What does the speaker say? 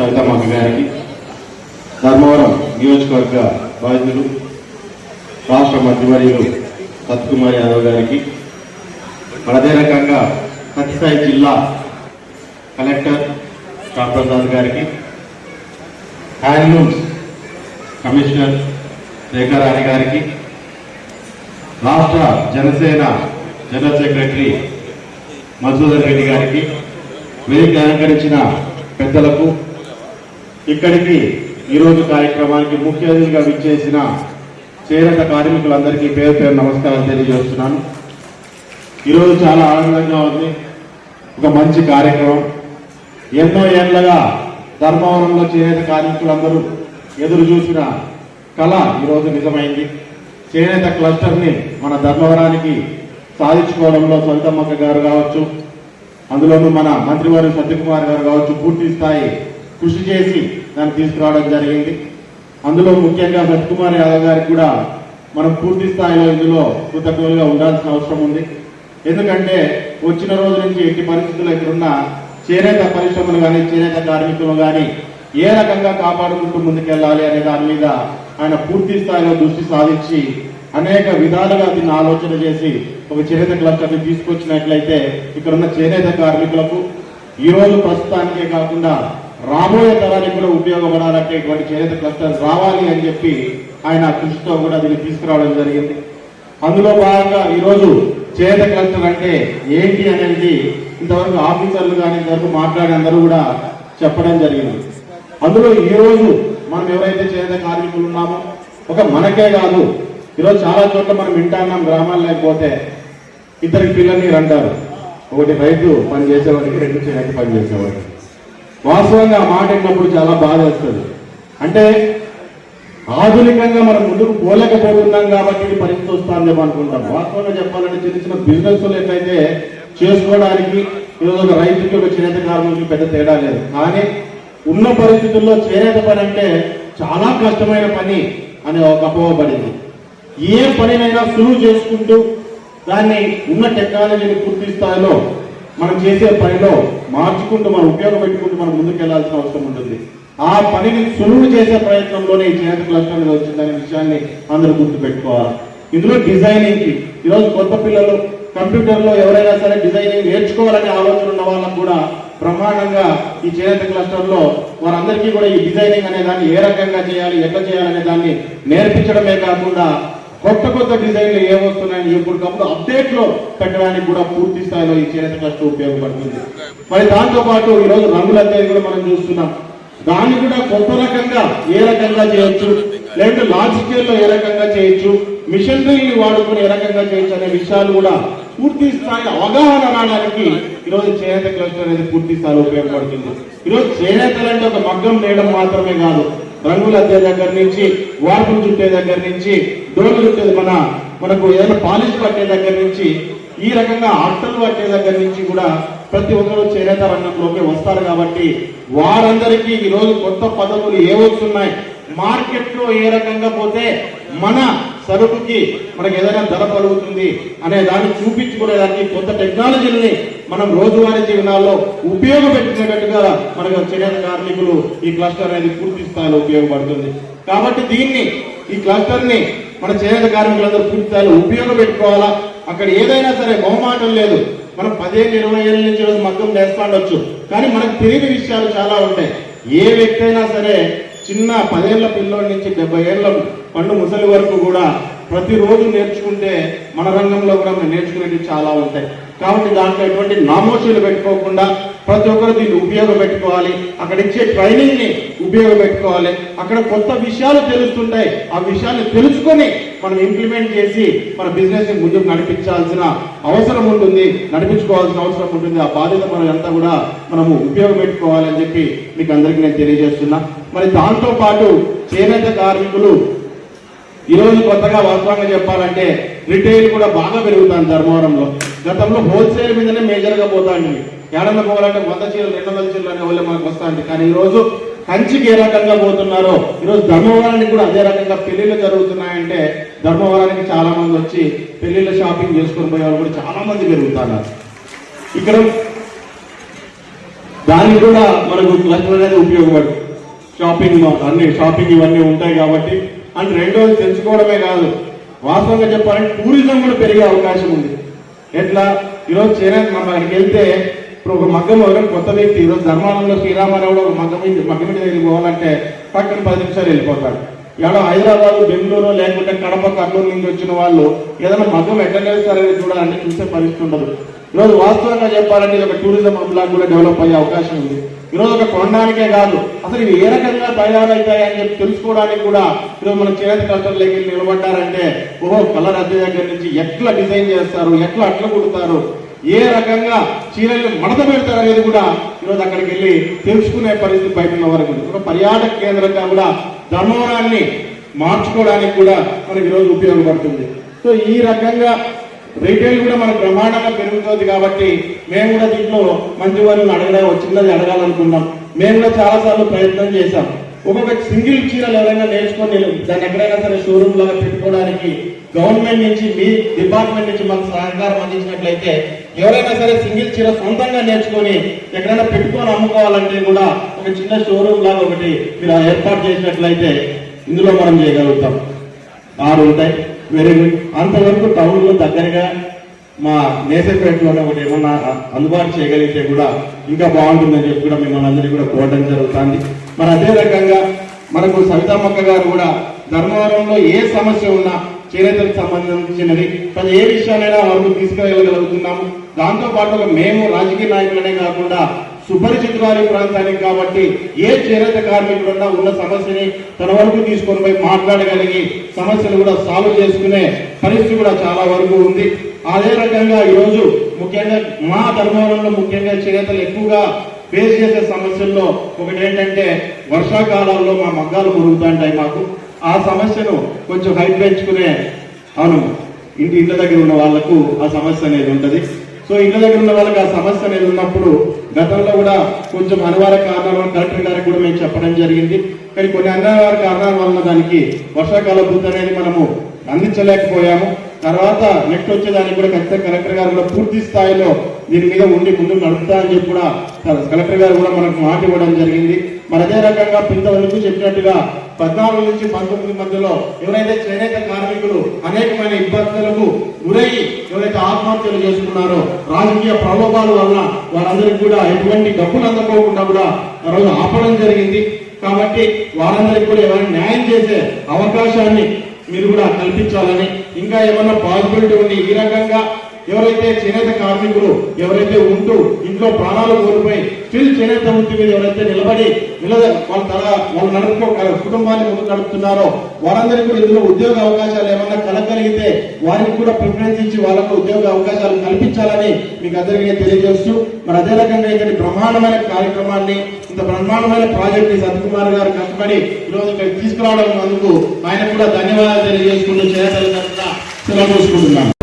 సవితమ్మ గారికి, ధర్మవరం నియోజకవర్గ బాధ్యులు రాష్ట్ర మంత్రివర్యులు సత్కుమార్ యాదవ్ గారికి, అదే రకంగా సత్యసాయి జిల్లా కలెక్టర్ రాంప్రసాద్ గారికి, హ్యాండ్లూమ్స్ కమిషనర్ రేఖారాణి గారికి, రాష్ట్ర జనసేన జనరల్ సెక్రటరీ మధుసూదన్ రెడ్డి గారికి, వేదిక అలంకరించిన పెద్దలకు, ఇక్కడికి ఈరోజు కార్యక్రమానికి ముఖ్య అతిథిగా విచ్చేసిన చేనేత కార్మికులందరికీ పేరు పేరు నమస్కారాలు తెలియజేస్తున్నాను. ఈరోజు చాలా ఆనందంగా ఉంది. ఒక మంచి కార్యక్రమం. ఎన్నో ఏళ్లగా ధర్మవరంలో చేనేత కార్మికులందరూ ఎదురు చూసిన కళ ఈరోజు నిజమైంది. చేనేత క్లస్టర్ని మన ధర్మవరానికి సాధించుకోవడంలో సవితమ్మ గారు కావచ్చు, అందులోనూ మన మంత్రివర్యులు సత్యకుమార్ గారు కావచ్చు, పూర్తి స్థాయి కృషి చేసి దాన్ని తీసుకురావడం జరిగింది. అందులో ముఖ్యంగా సత్యకుమార్ యాదవ్ గారికి కూడా మనం పూర్తి స్థాయిలో ఇందులో కృతజ్ఞతలుగా ఉండాల్సిన అవసరం ఉంది. ఎందుకంటే వచ్చిన రోజు నుంచి ఎట్టి పరిస్థితుల్లో ఇక్కడున్న చేనేత పరిశ్రమలు కానీ చేనేత కార్మికులు కానీ ఏ రకంగా కాపాడుకుంటూ ముందుకెళ్లాలి అనే దాని మీద ఆయన పూర్తి స్థాయిలో దృష్టి సాధించి అనేక విధాలుగా దీన్ని ఆలోచన చేసి ఒక చేనేత క్లస్టర్ని తీసుకొచ్చినట్లయితే ఇక్కడున్న చేనేత కార్మికులకు ఈ రోజు ప్రస్తుతానికే కాకుండా రాబోయే తరానికి కూడా ఉపయోగపడాలంటే ఇటువంటి చేనేత క్లస్టర్ రావాలి అని చెప్పి ఆయన కృషితో కూడా దీన్ని తీసుకురావడం జరిగింది. అందులో భాగంగా ఈరోజు చేనేత క్లస్టర్ అంటే ఏంటి అనేది ఇంతవరకు ఆఫీసర్లు కానీ ఇంతవరకు మాట్లాడి అందరూ కూడా చెప్పడం జరిగింది. అందులో ఈ రోజు మనం ఎవరైతే చేనేత కార్మికులు ఉన్నామో ఒక మనకే కాదు, ఈరోజు చాలా చోట్ల మనం వింటున్నాం, గ్రామాల్లో లేకపోతే ఇద్దరికి పిల్లల్ని అంటారు, ఒకటి రైతు పని చేసేవాడికి, రెండు చేనేత పని చేసేవాడికి. వాస్తవంగా ఆ మాట విన్నప్పుడు చాలా బాధ వేస్తుంది. అంటే ఆధునికంగా మనం ముందుకు పోలేకపోతున్నాం కాబట్టి ఇది పరిస్థితి వస్తుందేమో అనుకుంటాం. వాస్తవంగా చెప్పాలంటే చిన్న చిన్న బిజినెస్లు ఎట్లయితే చేసుకోవడానికి ఈరోజు ఒక రైతుకి ఒక చేనేత కార్మికులకి పెద్ద తేడా లేదు. కానీ ఉన్న పరిస్థితుల్లో చేనేత పని అంటే చాలా కష్టమైన పని అని ఒక అపోహపడింది. ఏ పనినైనా సులువు చేసుకుంటూ దాన్ని ఉన్న టెక్నాలజీని పూర్తి స్థాయిలో మనం చేసే పనిలో మార్చుకుంటూ మనం ఉపయోగపెట్టుకుంటూ మనం ముందుకెళ్లాల్సిన అవసరం ఉంటుంది. ఆ పనిని సులువు చేసే ప్రయత్నంలోనే ఈ చేనేత క్లస్టర్ అనేది వచ్చిందనే విషయాన్ని అందరూ గుర్తుపెట్టుకోవాలి. ఇందులో డిజైనింగ్ కి ఈరోజు కొత్త పిల్లలు కంప్యూటర్లో ఎవరైనా సరే డిజైనింగ్ నేర్చుకోవాలనే ఆలోచన ఉన్న వాళ్ళకు కూడా బ్రహ్మాండంగా ఈ చేనేత క్లస్టర్లో వారందరికీ కూడా ఈ డిజైనింగ్ అనే దాన్ని ఏ రకంగా చేయాలి, ఎట్లా చేయాలనే దాన్ని నేర్పించడమే కాకుండా కొత్త కొత్త డిజైన్లు ఏమొస్తున్నాయని ఎప్పటికప్పుడు అప్డేట్ లో పెట్టడానికి కూడా పూర్తి స్థాయిలో ఈ చేనేత క్లస్టర్ ఉపయోగపడుతుంది. మరి దాంతో పాటు ఈరోజు రంగుల అధ్యయనం కూడా మనం చూస్తున్నాం. దాన్ని కూడా కొత్త రకంగా ఏ రకంగా చేయొచ్చు, లేదంటే లార్జ్ స్కేల్లో ఏ రకంగా చేయొచ్చు, మిషనరీని వాడుకొని ఏ రకంగా చేయొచ్చు అనే విషయాలు కూడా పూర్తి స్థాయిలో అవగాహన రావడానికి ఈరోజు చేనేత క్లస్టర్ అనేది పూర్తి స్థాయిలో ఉపయోగపడుతుంది. ఈరోజు చేనేతలు అంటే ఒక మగ్గం నేయడం మాత్రమే కాదు, రంగులు అద్దే దగ్గర నుంచి, వార్పులు చుట్టే దగ్గర నుంచి, డోర్లు చుట్టేది మనకు ఏదైనా పాలిష్ పట్టే దగ్గర నుంచి, ఈ రకంగా అట్టలు పట్టే దగ్గర నుంచి కూడా ప్రతి ఒక్కరూ చేనేత రంగంలోకి వస్తారు. కాబట్టి వారందరికీ ఈరోజు కొత్త పదవులు ఏవొస్తున్నాయి, మార్కెట్ లో ఏ రకంగా పోతే మన సరుకుకి మనకు ఏదైనా ధర పలుకుతుంది అనే దాన్ని చూపించుకునేదానికి కొత్త టెక్నాలజీని మనం రోజువారీ జీవనాల్లో ఉపయోగపెట్టుకునేటట్టుగా మనకు చేనేత కార్మికులు ఈ క్లస్టర్ అనేది పూర్తి స్థాయిలో ఉపయోగపడుతుంది. కాబట్టి దీన్ని ఈ క్లస్టర్ ని మన చేనేత కార్మికులందరూ పూర్తి స్థాయిలో ఉపయోగపెట్టుకోవాలా. అక్కడ ఏదైనా సరే మొహమాటం లేదు. మనం 15-20 ఏళ్ళ నుంచి రోజు మగ్గం నేస్తా ఉండొచ్చు, కానీ మనకు తెలియని విషయాలు చాలా ఉంటాయి. ఏ వ్యక్తి అయినా సరే చిన్న 10 ఏళ్ల పిల్లోడి నుంచి 70 ఏళ్ల పండు ముసలి వరకు కూడా ప్రతిరోజు నేర్చుకుంటే మన రంగంలో కూడా మనం నేర్చుకునేవి చాలా ఉంటాయి. కాబట్టి దాంట్లో ఎటువంటి నామోషీలు పెట్టుకోకుండా ప్రతి ఒక్కరు దీన్ని ఉపయోగపెట్టుకోవాలి. అక్కడ ఇచ్చే ట్రైనింగ్ ని ఉపయోగపెట్టుకోవాలి. అక్కడ కొత్త విషయాలు తెలుస్తుంటాయి, ఆ విషయాన్ని తెలుసుకొని మనం ఇంప్లిమెంట్ చేసి మన బిజినెస్ ని ముందుకు నడిపించాల్సిన అవసరం ఉంటుంది, నడిపించుకోవాల్సిన అవసరం ఉంటుంది. ఆ బాధ్యత మనం అంతా కూడా మనము ఉపయోగపెట్టుకోవాలని చెప్పి మీకు అందరికీ నేను తెలియజేస్తున్నా. మరి దాంతో పాటు చేనేత కార్మికులు ఈరోజు కొత్తగా వాస్తవంగా చెప్పాలంటే రిటైల్ కూడా బాగా పెరుగుతాను ధర్మవరంలో. గతంలో హోల్సేల్ మీదనే మేజర్ గా పోతాండి. ఏడన్నా పోవాలంటే 100 చీరలు 200 చీరలు అనే వాళ్ళు మనకు వస్తాండి. కానీ ఈ రోజు కంచికి ఏ రకంగా పోతున్నారో ఈరోజు ధర్మవరానికి కూడా అదే రకంగా పెళ్లిళ్ళు జరుగుతున్నాయంటే ధర్మవరానికి చాలా మంది వచ్చి పెళ్లిళ్ళ షాపింగ్ చేసుకొని పోయే వాళ్ళు కూడా చాలా మంది పెరుగుతున్నారు. ఇక్కడ దానికి కూడా మనకు క్లస్టర్ అనేది ఉపయోగపడుతుంది. షాపింగ్ ఇవన్నీ ఉంటాయి కాబట్టి. అండ్ రెండోది తెలుసుకోవడమే కాదు, వాస్తవంగా చెప్పాలంటే టూరిజం కూడా పెరిగే అవకాశం ఉంది. ఎట్లా ఈరోజు చేనేత మనం అక్కడికి వెళ్తే ఇప్పుడు ఒక మగ్గం ఎవరైనా కొత్త వ్యక్తి ఈరోజు ధర్మానంలో శ్రీరామారావు ఒక మగ్గం మీద వెళ్ళిపోవాలంటే పక్కన 10 నిమిషాలు వెళ్ళిపోతాడు. ఇలా హైదరాబాద్, బెంగళూరు లేకుంటే కడప, కర్నూలు నుంచి వచ్చిన వాళ్ళు ఏదైనా మగ్గం ఎట్లా చేస్తారని చూడాలంటే చూసే పరిస్థితి ఉండదు. ఈరోజు వాస్తవంగా చెప్పాలంటే ఇది ఒక టూరిజం హబ్లా కూడా డెవలప్ అయ్యే అవకాశం ఉంది. ఈరోజు ఒక కొనడానికే కాదు, అసలు ఇవి ఏ రకంగా తయారవుతాయి అని చెప్పి తెలుసుకోవడానికి కూడా ఈరోజు మన చేనేత కల్చర్లోకి వెళ్ళి నిలబడ్డారంటే ఓహో కలర్ అద్దె దగ్గర నుంచి ఎట్లా డిజైన్ చేస్తారు, ఎట్లా అట్లా కుడతారు, ఏ రకంగా చీరలు మడత పెడతారు అనేది కూడా ఈరోజు అక్కడికి వెళ్ళి తెలుసుకునే పరిస్థితి బయట ఉన్న వరకు ఒక పర్యాటక కేంద్రంగా కూడా ధర్మవరాన్ని మార్చుకోవడానికి కూడా మనకి ఈరోజు ఉపయోగపడుతుంది. సో ఈ రకంగా రీటైల్ కూడా మనకు బ్రహ్మాండంగా పెరుగుతుంది కాబట్టి మేము కూడా దీంట్లో మంచి వాళ్ళని చిన్నది అడగాలనుకున్నాం. మేము కూడా చాలాసార్లు ప్రయత్నం చేశాం. ఒక్కొక్క సింగిల్ చీరలు ఎవరైనా నేర్చుకొని దాన్ని ఎక్కడైనా సరే షోరూమ్ లాగా పెట్టుకోవడానికి గవర్నమెంట్ నుంచి మీ డిపార్ట్మెంట్ నుంచి మాకు సహకారం అందించినట్లయితే ఎవరైనా సరే సింగిల్ చీర సొంతంగా నేర్చుకొని ఎక్కడైనా పెట్టుకొని అమ్ముకోవాలంటే కూడా ఒక చిన్న షోరూమ్ లాగా ఒకటి మీరు ఏర్పాటు చేసినట్లయితే ఇందులో మనం చేయగలుగుతాం. 6 ఉంటాయి. Very good. అంతవరకు టౌన్ లో దగ్గరగా మా నేసపేటలోనే ఒకటి ఏమన్నా అందుబాటు చేయగలిగితే కూడా ఇంకా బాగుంటుందని చెప్పి కూడా మిమ్మల్ని అందరినీ కూడా కోరడం జరుగుతుంది. మరి అదే రకంగా మనకు సవితమ్మక్క గారు కూడా ధర్మవరంలో ఏ సమస్య ఉన్నా చేనేతలకు సంబంధించినది ఏ విషయాలైనా వరకు తీసుకెళ్ళగలుగుతున్నాము. దాంతో పాటు మేము రాజకీయ నాయకులనే కాకుండా సుపరిచితురాలి ప్రాంతానికి కాబట్టి ఏ చేనేత కార్మికుడున్నా ఉన్న సమస్యని తన వరకు తీసుకొని పోయి మాట్లాడగలిగి సమస్యలు కూడా సాల్వ్ చేసుకునే పరిస్థితి కూడా చాలా వరకు ఉంది. అదే రకంగా ఈరోజు ముఖ్యంగా మా ధర్మవరంలో ముఖ్యంగా చేనేతలు ఎక్కువగా ఫేస్ చేసే సమస్యల్లో ఒకటి ఏంటంటే వర్షాకాలంలో మా మగ్గాలు మురుగుతుంటాయి. మాకు ఆ సమస్యను కొంచెం హైట్ పెంచుకునే ఇంటి దగ్గర ఉన్న వాళ్లకు ఆ సమస్య అనేది ఉంటుంది. సో ఇళ్ల దగ్గర ఉన్న వాళ్ళకి ఆ సమస్య అనేది ఉన్నప్పుడు గతంలో కూడా కొంచెం అనివార్య కారణాల వల్ల కలెక్టర్ గారికి కూడా మేము చెప్పడం జరిగింది. కానీ కొన్ని అనివార్య కారణాల వల్ల దానికి వర్షాకాల భూతి అనేది మనము అందించలేకపోయాము. తర్వాత నెక్స్ట్ వచ్చేదానికి కూడా ఖచ్చితంగా కలెక్టర్ గారు కూడా పూర్తి స్థాయిలో దీని మీద ఉండి ముందుకు నడుపుతా అని చెప్పి కూడా కలెక్టర్ గారు కూడా మనకు మాట ఇవ్వడం జరిగింది. మరి అదే రకంగా ఇంతవరకు చెప్పినట్టుగా 14 నుంచి 19 మధ్యలో ఎవరైతే చేనేత కార్మికులు అనేకమైన ఇబ్బందులకు గురయ్యి ఎవరైతే ఆత్మహత్యలు చేసుకున్నారో రాజకీయ ప్రలోభాల వల్ల వారందరికీ కూడా ఎటువంటి డబ్బులు అందకోకుండా కూడా ఆ రోజు ఆపడం జరిగింది. కాబట్టి వారందరికీ కూడా ఎవరైనా న్యాయం చేసే అవకాశాన్ని మీరు కూడా కల్పించాలని, ఇంకా ఏమన్నా పాసిబిలిటీ ఉంది ఈ రకంగా ఎవరైతే చేనేత కార్మికులు ఎవరైతే ఉంటూ ఇంట్లో ప్రాణాలు కోల్పోయి స్టిల్ చేనేత వృత్తి మీద ఎవరైతే నిలబడి వాళ్ళు కుటుంబాన్ని ముందుకు నడుపుతున్నారో వారందరికీ కూడా ఇందులో ఉద్యోగ అవకాశాలు ఏమన్నా కలగలిగితే వారికి కూడా ప్రిఫరెన్స్ ఇచ్చి వాళ్ళకు ఉద్యోగ అవకాశాలు కల్పించాలని మీకు అందరికీ తెలియజేస్తూ, మరి అదే రకంగా ఇక్కడ బ్రహ్మాండమైన కార్యక్రమాన్ని ఇంత బ్రహ్మాండమైన ప్రాజెక్ట్ సత్యకుమార్ గారు కష్టపడి ఈరోజు ఇక్కడ తీసుకురావడం అందుకు ఆయన కూడా ధన్యవాదాలు తెలియజేసుకుంటూ చేనేతల తరఫున సెలవు తీసుకుంటున్నాను.